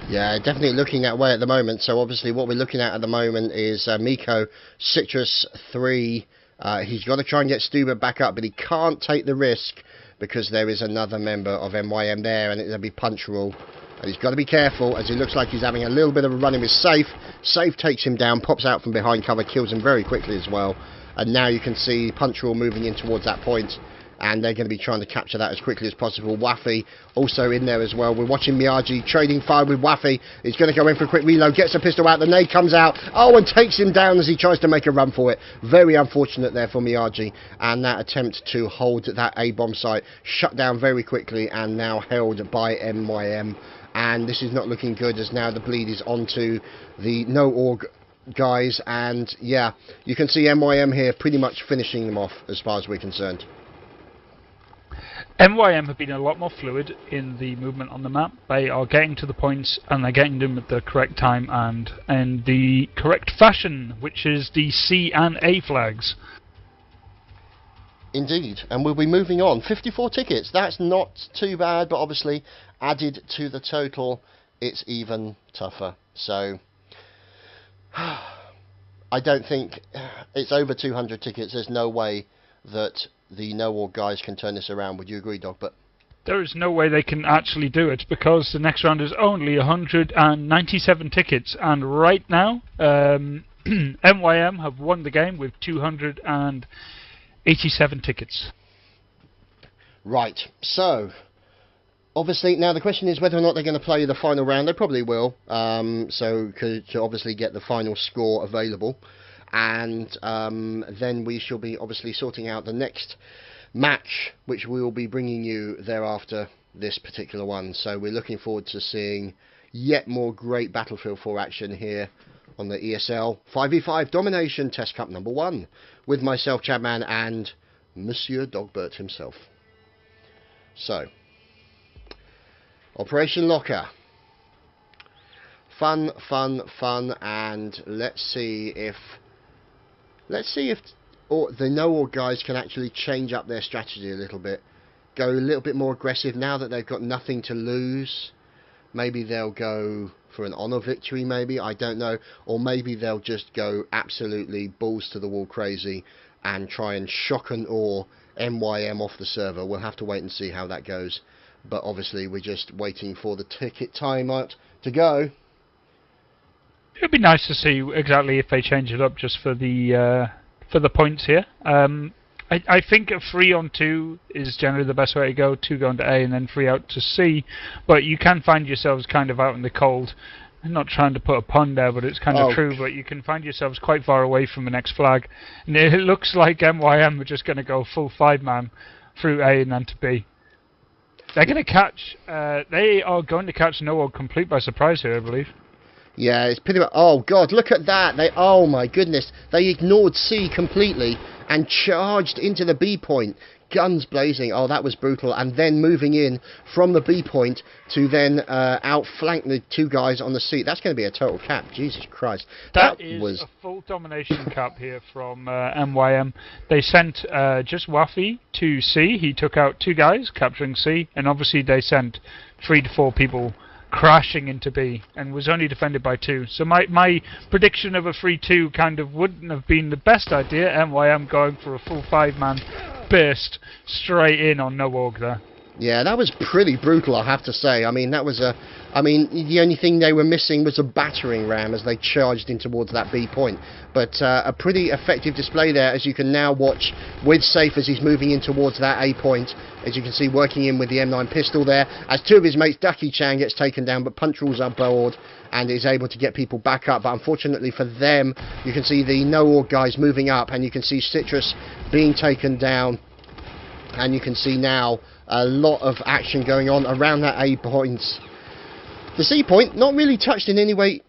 Yeah, definitely looking that way at the moment. So obviously what we're looking at the moment is Miko, Citrus 3. He's got to try and get Stuber back up, but he can't take the risk because there is another member of MYM there, and it'll be Punch Rule. And he's got to be careful, as it looks like he's having a little bit of a run-in with Safe. Safe takes him down, pops out from behind cover, kills him very quickly as well. And now you can see Punch Rule moving in towards that point, and they're going to be trying to capture that as quickly as possible. Waffy also in there as well. We're watching Miyagi trading fire with Waffy. He's going to go in for a quick reload, gets a pistol out, the nade comes out, and takes him down as he tries to make a run for it. Very unfortunate there for Miyagi, and that attempt to hold that A-bomb site shut down very quickly and now held by MYM. And this is not looking good, as now the bleed is onto the No Org guys, and yeah, you can see MYM here pretty much finishing them off as far as we're concerned. MYM have been a lot more fluid in the movement on the map. They are getting to the points, and they're getting them at the correct time and in the correct fashion, which is the C and A flags. Indeed, and we'll be moving on. 54 tickets, that's not too bad, but obviously added to the total, it's even tougher. So, I don't think it's over 200 tickets. There's no way that the No War guys can turn this around. Would you agree, Dogbert? there is no way they can actually do it because the next round is only 197 tickets, and right now MYM have won the game with 287 tickets. Right, so obviously now the question is whether or not they're going to play the final round. They probably will, so to obviously get the final score available, and then we shall be obviously sorting out the next match, which we will be bringing you thereafter this particular one. So we're looking forward to seeing yet more great Battlefield 4 action here on the ESL 5v5 Domination Test Cup number 1 with myself, Chadman, and Monsieur Dogbert himself. So, Operation Locker. Fun, and let's see if the no-org guys can actually change up their strategy a little bit. Go a little bit more aggressive now that they've got nothing to lose. Maybe they'll go for an honour victory, maybe, I don't know. Or maybe they'll just go absolutely balls to the wall crazy and try and shock and awe MYM off the server. We'll have to wait and see how that goes. But obviously we're just waiting for the ticket timeout to go. It would be nice to see exactly if they change it up just for the points here. I think a 3-on-2 is generally the best way to go. 2 going to A and then 3 out to C. But you can find yourselves kind of out in the cold. I'm not trying to put a pun there, but it's kind of true. But you can find yourselves quite far away from the next flag. And it looks like MYM are just going to go full 5-man through A and then to B. They're going to catch. They are going to catch no-org complete by surprise here, I believe. Yeah, it's pretty much. Oh God, look at that! Oh my goodness, they ignored C completely and charged into the B point, guns blazing. Oh, that was brutal. And then moving in from the B point to then outflank the 2 guys on the C. That's going to be a total cap. Jesus Christ, that was a full domination cap here from MYM. They sent just Wafi to C. He took out 2 guys, capturing C, and obviously they sent 3 to 4 people crashing into B and was only defended by 2. So my prediction of a 3-2 kind of wouldn't have been the best idea. MYM going for a full 5-man burst straight in on no-org there. Yeah, that was pretty brutal, I have to say. I mean, that was the only thing they were missing was a battering ram as they charged in towards that B point. But a pretty effective display there, as you can now watch with Safe as he's moving in towards that A point. As you can see, working in with the M9 pistol there. As 2 of his mates, Ducky Chan gets taken down, but Punch Rules are bored and is able to get people back up. But unfortunately for them, you can see the no-org guys moving up, and you can see Citrus being taken down. And you can see now a lot of action going on around that A point. The C point, not really touched in any way,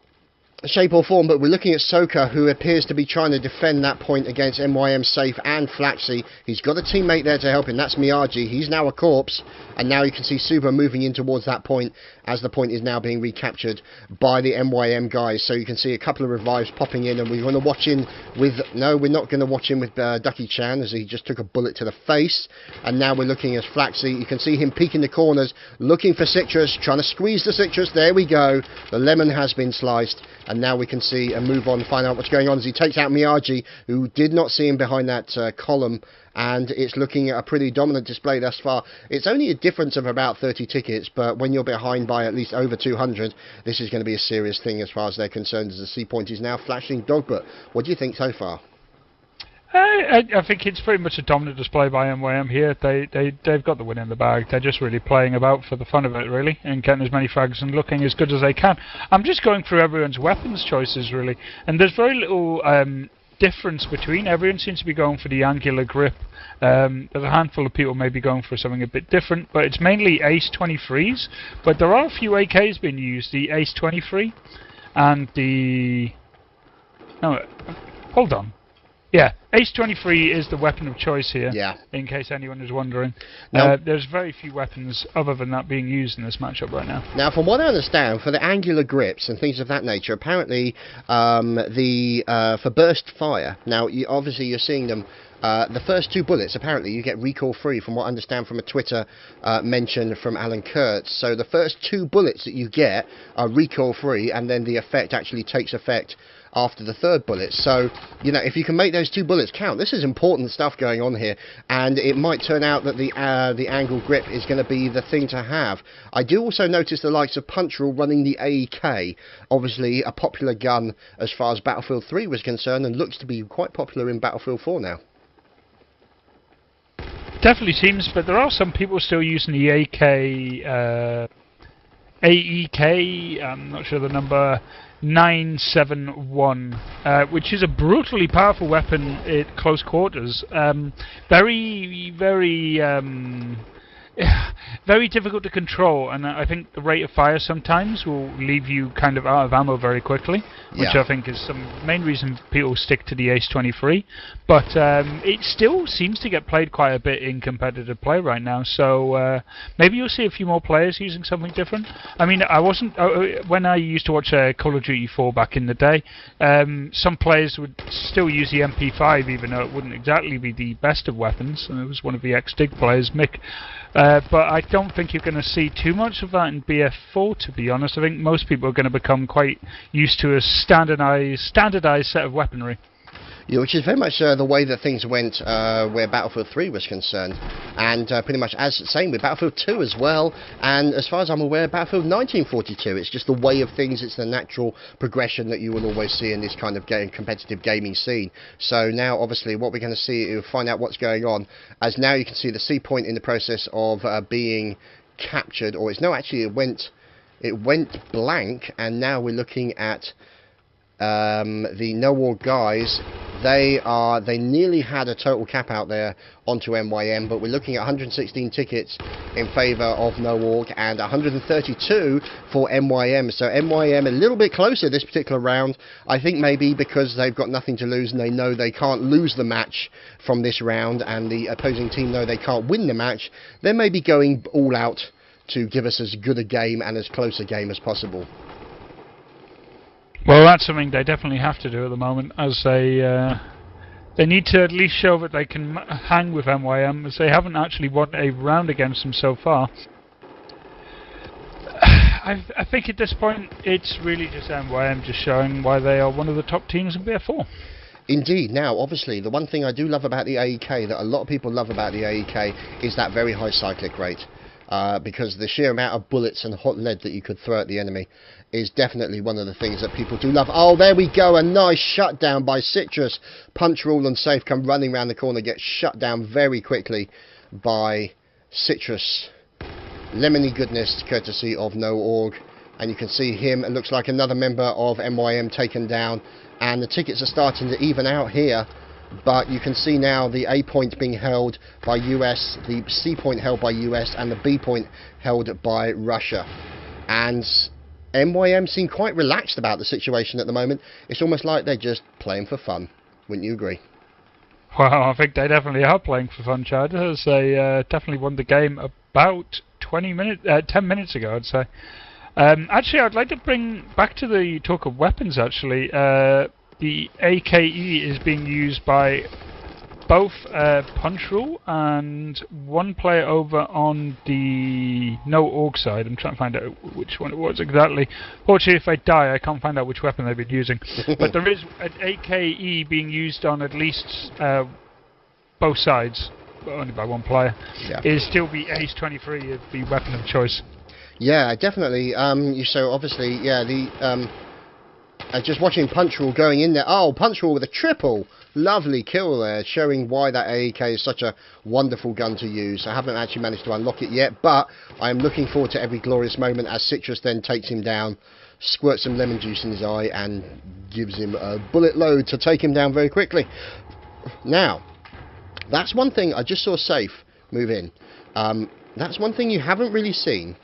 shape or form, but we're looking at Soka, who appears to be trying to defend that point against MYM Safe and Flaxy. He's got a teammate there to help him, that's Miyagi. He's now a corpse, and now you can see Suba moving in towards that point as the point is now being recaptured by the MYM guys. So you can see a couple of revives popping in, and we're going to watch in with... No, we're not going to watch in with Ducky Chan, as he just took a bullet to the face. And now we're looking at Flaxy. You can see him peeking the corners, looking for Citrus, trying to squeeze the Citrus. There we go. The lemon has been sliced. And now we can see and move on and find out what's going on as he takes out Miyagi, who did not see him behind that column. And it's looking at a pretty dominant display thus far. It's only a difference of about 30 tickets, but when you're behind by at least over 200, this is going to be a serious thing as far as they're concerned, as the C point is now flashing Dogbert. What do you think so far? I think it's pretty much a dominant display by MYM here. They've got the win in the bag. They're just really playing about for the fun of it, really, and getting as many frags and looking as good as they can. I'm just going through everyone's weapons choices, really, and there's very little difference between. Everyone seems to be going for the angular grip. There's a handful of people maybe going for something a bit different, but it's mainly Ace 23s. But there are a few AKs being used. The Ace 23 and the... No, hold on. Yeah, Ace 23 is the weapon of choice here, in case anyone is wondering. Now, there's very few weapons other than that being used in this matchup right now. Now, from what I understand, for the angular grips and things of that nature, apparently for burst fire, now obviously you're seeing them, the first 2 bullets, apparently you get recoil free, from what I understand from a Twitter mention from Alan Kurtz. So the first 2 bullets that you get are recoil free, and then the effect actually takes effect after the third bullet. So, you know, if you can make those 2 bullets count, this is important stuff going on here, and it might turn out that the angle grip is going to be the thing to have. I do also notice the likes of Punch Rule running the AEK, obviously a popular gun as far as Battlefield 3 was concerned, and looks to be quite popular in Battlefield 4 now. Definitely seems, but there are some people still using the AEK, I'm not sure the number, 971, which is a brutally powerful weapon at close quarters. Very, very, very difficult to control, and I think the rate of fire sometimes will leave you kind of out of ammo very quickly, which I think is some main reason people stick to the Ace 23. But it still seems to get played quite a bit in competitive play right now, so maybe you'll see a few more players using something different. I mean, I wasn't when I used to watch Call of Duty 4 back in the day, some players would still use the MP5, even though it wouldn't exactly be the best of weapons, and it was one of the ex-Dig players, Mick. But I don't think you're going to see too much of that in BF4, to be honest. I think most people are going to become quite used to a standardized set of weaponry. Yeah, which is very much the way that things went where Battlefield 3 was concerned, and pretty much as same with Battlefield 2 as well, and as far as I'm aware, Battlefield 1942. It's just the way of things, it's the natural progression that you will always see in this kind of competitive gaming scene. So now, obviously, what we're going to see is find out what's going on, as now you can see the C point in the process of being captured, or it's no, actually it went blank, and now we're looking at the No War guys. They nearly had a total cap out there onto MYM, but we're looking at 116 tickets in favour of No Org and 132 for MYM. So MYM a little bit closer this particular round. I think maybe because they've got nothing to lose and they know they can't lose the match from this round, and the opposing team know they can't win the match, they may be going all out to give us as good a game and as close a game as possible. Well, that's something they definitely have to do at the moment, as they need to at least show that they can hang with MYM, as they haven't actually won a round against them so far. I think at this point it's really just MYM just showing why they are one of the top teams in BF4. Indeed. Now, obviously, the one thing I do love about the AEK, that a lot of people love about the AEK, is that very high cyclic rate. Because the sheer amount of bullets and hot lead that you could throw at the enemy is definitely one of the things that people do love. Oh, there we go, a nice shutdown by Citrus. Punch Rule and Safe come running around the corner, get shut down very quickly by Citrus. Lemony goodness, courtesy of No Org. And you can see him, it looks like another member of MYM taken down. And the tickets are starting to even out here. But you can see now the A point being held by US, the C point held by US, and the B point held by Russia. And MYM seem quite relaxed about the situation at the moment. It's almost like they're just playing for fun. Wouldn't you agree? Well, I think they definitely are playing for fun, Chad, as they definitely won the game about 10 minutes ago, I'd say. Actually, I'd like to bring back to the talk of weapons, actually. The AKE is being used by both Punch Rule and one player over on the No Org side. I'm trying to find out which one it was exactly. Fortunately, if I die, I can't find out which weapon they've been using. But there is an AKE being used on at least both sides, but only by one player. Yeah. It'll still be Ace 23 as the weapon of choice. Yeah, definitely. So obviously, yeah, just watching Punch Rule going in there. Oh, Punch Rule with a triple. Lovely kill there, showing why that AEK is such a wonderful gun to use. I haven't actually managed to unlock it yet, but I am looking forward to every glorious moment as Citrus then takes him down, squirts some lemon juice in his eye, and gives him a bullet load to take him down very quickly. Now, that's one thing I just saw Safe move in. That's one thing you haven't really seen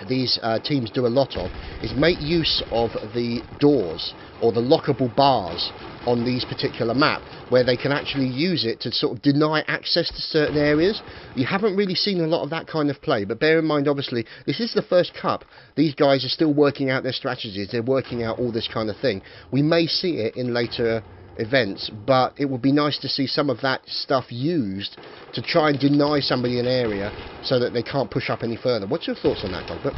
these teams do a lot of, is make use of the doors or the lockable bars on these particular map, where they can actually use it to sort of deny access to certain areas. You haven't really seen a lot of that kind of play, but bear in mind, obviously, this is the first cup. These guys are still working out their strategies, they're working out all this kind of thing. We may see it in later events, but it would be nice to see some of that stuff used to try and deny somebody an area so that they can't push up any further. What's your thoughts on that, Dogbert?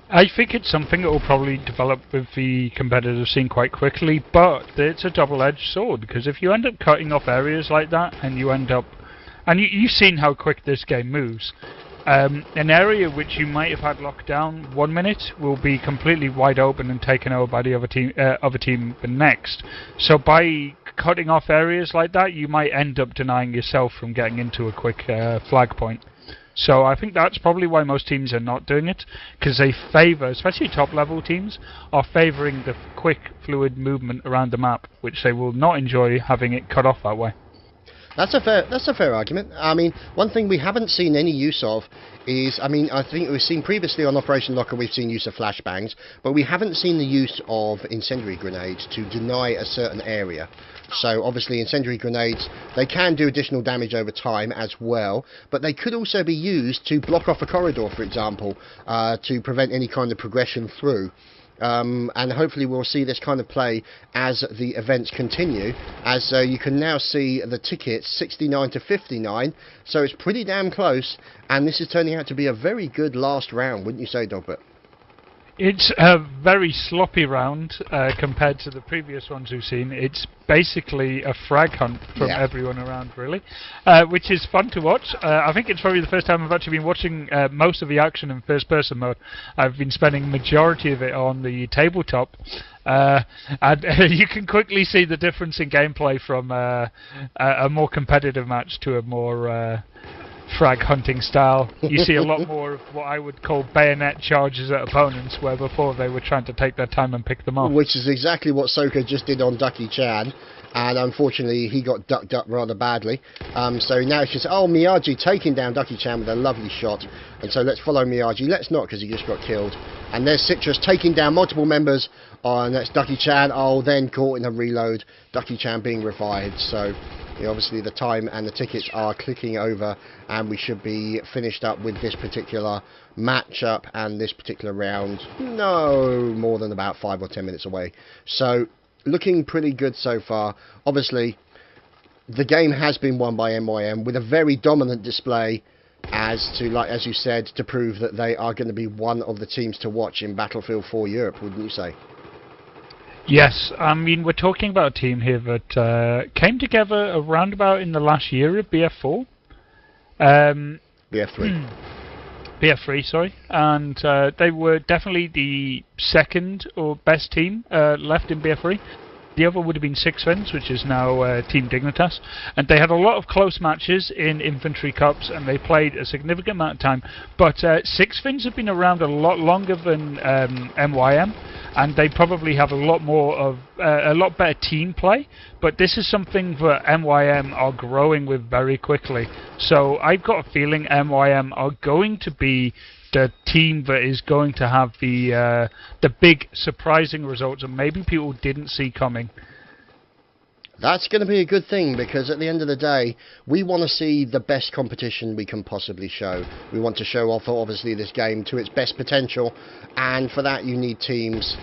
I think it's something that will probably develop with the competitive scene quite quickly, but it's a double-edged sword, because if you end up cutting off areas like that, and you end up... And you've seen how quick this game moves. An area which you might have had locked down 1 minute will be completely wide open and taken over by the other team the next. So by cutting off areas like that, you might end up denying yourself from getting into a quick flag point. So I think that's probably why most teams are not doing it, because they favour, especially top-level teams, are favouring the quick, fluid movement around the map, which they will not enjoy having it cut off that way. That's a fair argument. I mean, one thing we haven't seen any use of is, I mean, I think we've seen previously on Operation Locker, we've seen use of flashbangs, but we haven't seen the use of incendiary grenades to deny a certain area. So obviously incendiary grenades, they can do additional damage over time as well, but they could also be used to block off a corridor, for example, to prevent any kind of progression through. And hopefully we'll see this kind of play as the events continue, as you can now see the tickets 69 to 59, so it's pretty damn close, and this is turning out to be a very good last round, wouldn't you say, Dogbert? It's a very sloppy round compared to the previous ones we've seen. It's basically a frag hunt from everyone around, really, which is fun to watch. I think it's probably the first time I've actually been watching most of the action in first-person mode. I've been spending the majority of it on the tabletop, and you can quickly see the difference in gameplay from a more competitive match to a more... frag hunting style. You see a lot more of what I would call bayonet charges at opponents, where before they were trying to take their time and pick them off. Which is exactly what Soka just did on Ducky Chan, and unfortunately he got ducked up rather badly. So now it's just, oh, Miyagi taking down Ducky Chan with a lovely shot, and so let's follow Miyagi. Let's not, because he just got killed. And there's Citrus taking down multiple members, and that's Ducky Chan. Oh, then caught in a reload, Ducky Chan being revived. So obviously the time and the tickets are clicking over, and we should be finished up with this particular matchup and this particular round no more than about 5 or 10 minutes away. So looking pretty good so far. Obviously the game has been won by MyM with a very dominant display, as to, like as you said, to prove that they are going to be one of the teams to watch in Battlefield 4 Europe, wouldn't you say? Yes, I mean, we're talking about a team here that came together around about in the last year of BF4. BF3. BF3, sorry. And they were definitely the second or best team left in BF3. The other would have been Six Fins, which is now Team Dignitas. And they had a lot of close matches in Infantry Cups, and they played a significant amount of time. But Six Fins have been around a lot longer than MyM, and they probably have a lot more of a lot better team play. But this is something that MyM are growing with very quickly. So I've got a feeling MyM are going to be the team that is going to have the big surprising results that maybe people didn't see coming. That's going to be a good thing, because at the end of the day, we want to see the best competition we can possibly show. We want to show off, obviously, this game to its best potential, and for that you need teams,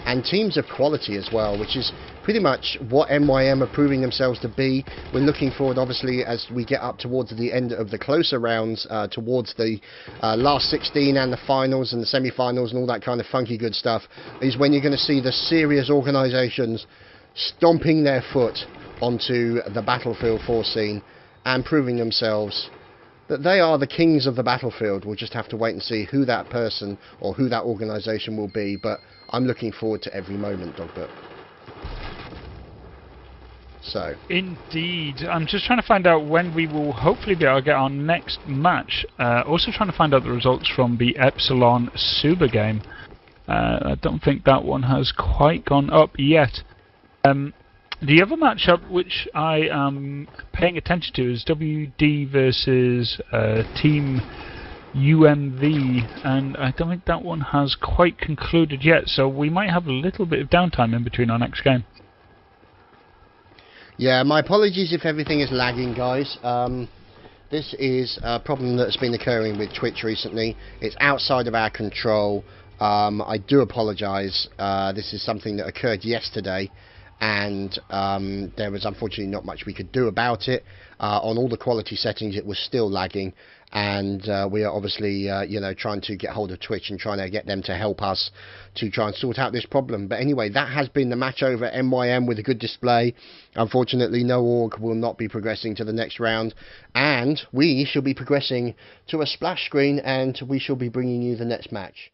and teams of quality as well, which is pretty much what MyM are proving themselves to be. We're looking forward, obviously, as we get up towards the end of the closer rounds, towards the last 16 and the finals and the semi-finals and all that kind of funky good stuff, is when you're going to see the serious organisations stomping their foot onto the Battlefield 4 scene and proving themselves that they are the kings of the battlefield. We'll just have to wait and see who that person or who that organisation will be, but I'm looking forward to every moment, Dogbert. So indeed, I'm just trying to find out when we will hopefully be able to get our next match. Also trying to find out the results from the Epsilon Super game. I don't think that one has quite gone up yet. The other matchup which I am paying attention to is WD versus Team UMV, and I don't think that one has quite concluded yet, so we might have a little bit of downtime in between our next game. Yeah, my apologies if everything is lagging, guys. This is a problem that's been occurring with Twitch recently. It's outside of our control. I do apologise. This is something that occurred yesterday, and there was unfortunately not much we could do about it. On all the quality settings, it was still lagging, and we are obviously trying to get hold of Twitch and trying to get them to help us to try and sort out this problem. But anyway, that has been the match over MYM with a good display. Unfortunately, no org will not be progressing to the next round, and we shall be progressing to a splash screen, and we shall be bringing you the next match.